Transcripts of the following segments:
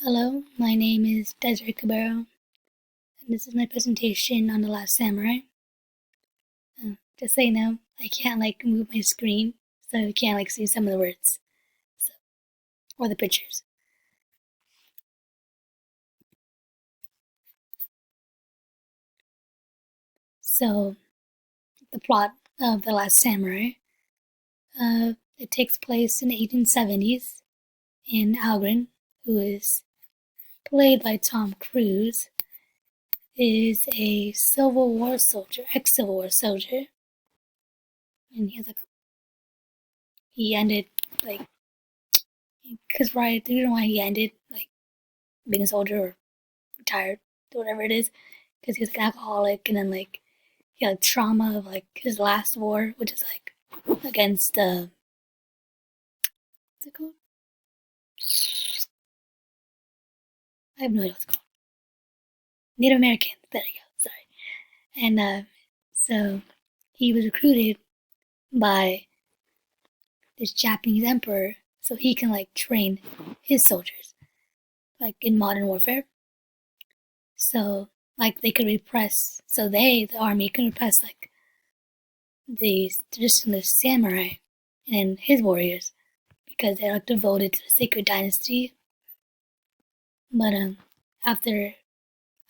Hello, my name is Desiree Cabero, and this is my presentation on The Last Samurai. Just so you know, I can't move my screen, so you can't see some of the words, so, or the pictures. So, the plot of The Last Samurai, it takes place in the 1870s, and Algren, who is played by Tom Cruise, is a Civil War soldier, ex-Civil War soldier, and he ended because the reason why he ended being a soldier or retired or whatever it is, because he was an alcoholic, and then he had trauma of his last war, which is against what's it called? I have no idea what it's called. Native Americans. There you go. Sorry. And so he was recruited by this Japanese emperor so he can train his soldiers in modern warfare. So they could repress. So the army, can repress the traditionalist samurai and his warriors because they're devoted to the sacred dynasty. But after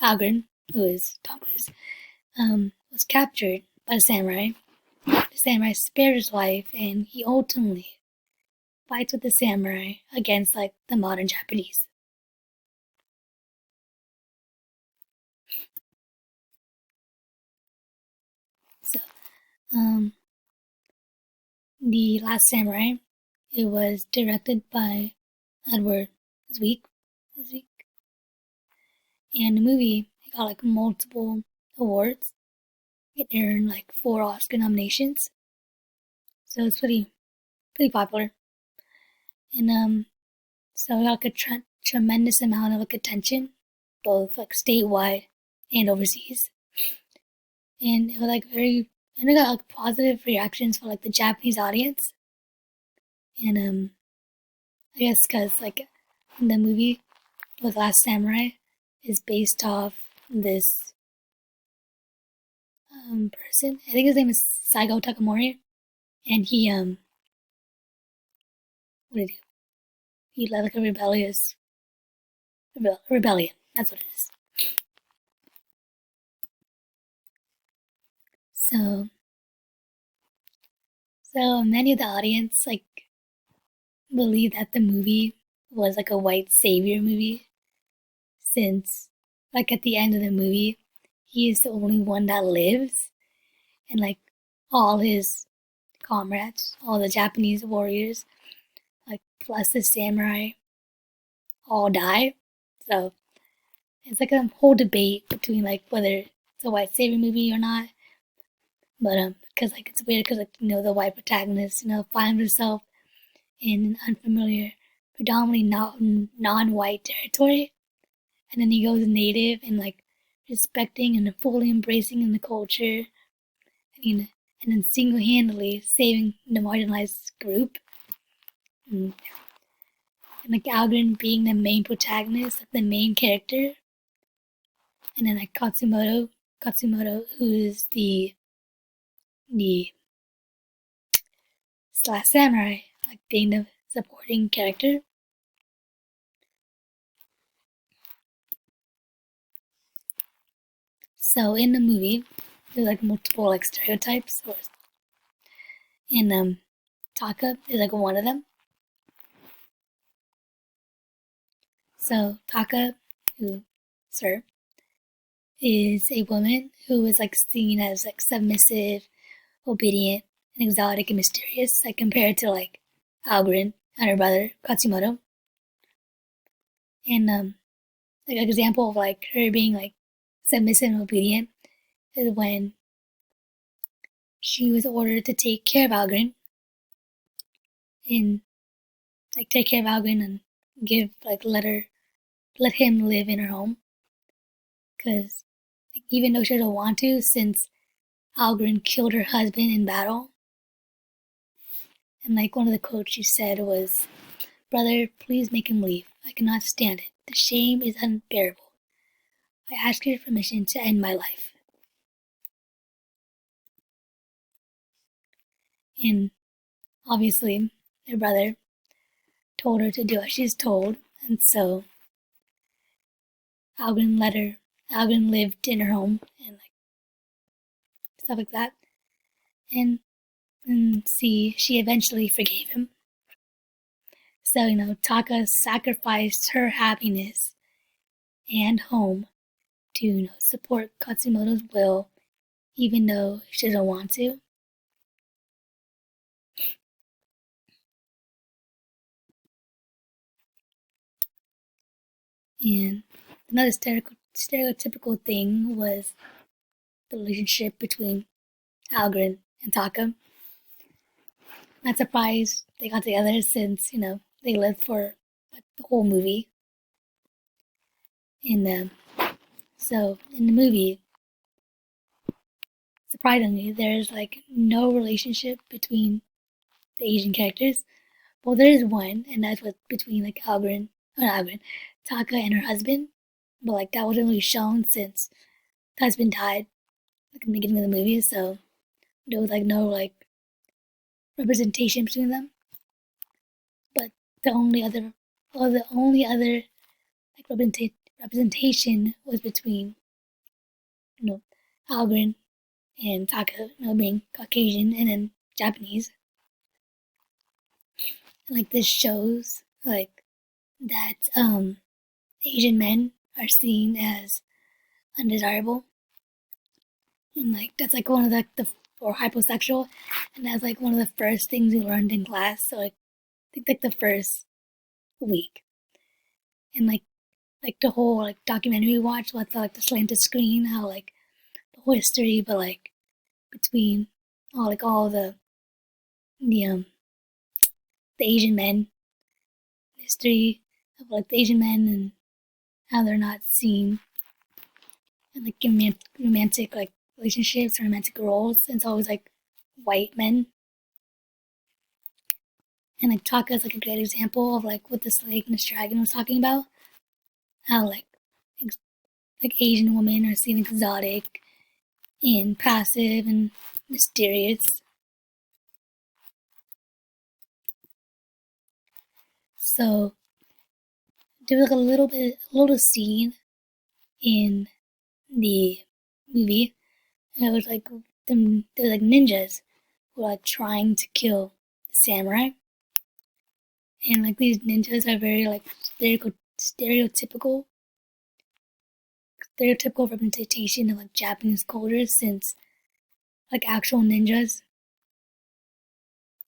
Algren, who is Tom Cruise, was captured by the samurai spared his life, and he ultimately fights with the samurai against the modern Japanese. So, The Last Samurai, it was directed by Edward Zwick, and the movie got multiple awards. It earned 4 Oscar nominations, so it's pretty popular. And so it got a tremendous amount of attention, both statewide and overseas. And it was and it got positive reactions for the Japanese audience. And I guess because the movie with Last Samurai is based off this person. I think his name is Saigo Takamori, and he what did he do? He led a rebellion. That's what it is. So many of the audience believe that the movie was a white savior movie, since at the end of the movie he is the only one that lives, and all his comrades, all the Japanese warriors, plus the samurai, all die. So it's a whole debate between whether it's a white savior movie or not. But because it's weird because the white protagonist finds herself in an unfamiliar, predominantly non-white territory, and then he goes native and respecting and fully embracing in the culture, and then single-handedly saving the marginalized group. And Algren being the main protagonist, the main character, and then Katsumoto, who is the Last Samurai, being the supporting character. So in the movie, there's multiple stereotypes, and Taka is one of them. So Taka, sir, is a woman who is seen as submissive, obedient, and exotic and mysterious, compared to Algren and her brother Katsumoto. And an example of her being submissive and obedient is when she was ordered to take care of Algren and and give let him live in her home, because even though she doesn't want to, since Algren killed her husband in battle. And one of the quotes she said was, Brother, please make him leave. I cannot stand it. The shame is unbearable. I ask your permission to end my life. And obviously, her brother told her to do what she's told, and so Algren lived in her home and like stuff like that. And see, she eventually forgave him. So, Taka sacrificed her happiness and home to, support Katsumoto's will, even though she didn't want to. And another stereotypical thing was the relationship between Algren and Taka. Not surprised they got together since, they lived for like, the whole movie. And so in the movie, surprisingly, there's like no relationship between the Asian characters. Well, there is one, and that's what between like Taka and her husband. But like that wasn't really shown since the husband died like in the beginning of the movie, so there was like no like representation between them. But the only other, the only other like representation was between Algren and Taka, being Caucasian and then Japanese. And like this shows like that Asian men are seen as undesirable, and like that's like one of the or hyposexual, and that's like one of the first things we learned in class. So like I think like the first week, and like the whole like documentary we watched with like the slanted screen, how like the whole history, but like between all the the Asian men history of like the Asian men and how they're not seen in like romantic like relationships or romantic roles. It's always like white men. And like Taka is like a great example of like what the snake and this dragon was talking about. How like Asian women are seen exotic and passive and mysterious. So there was like a little scene in the movie. And it was like there were like ninjas who were like trying to kill the samurai. And like these ninjas are very like stereotypical representation of like Japanese culture, since like actual ninjas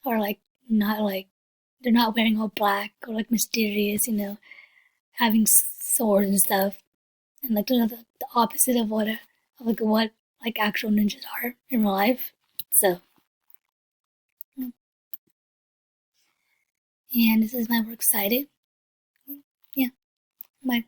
are like not like they're not wearing all black or like mysterious, having swords and stuff, and like they're the opposite of what like actual ninjas are in real life. So, and this is my work cited. Yeah, bye.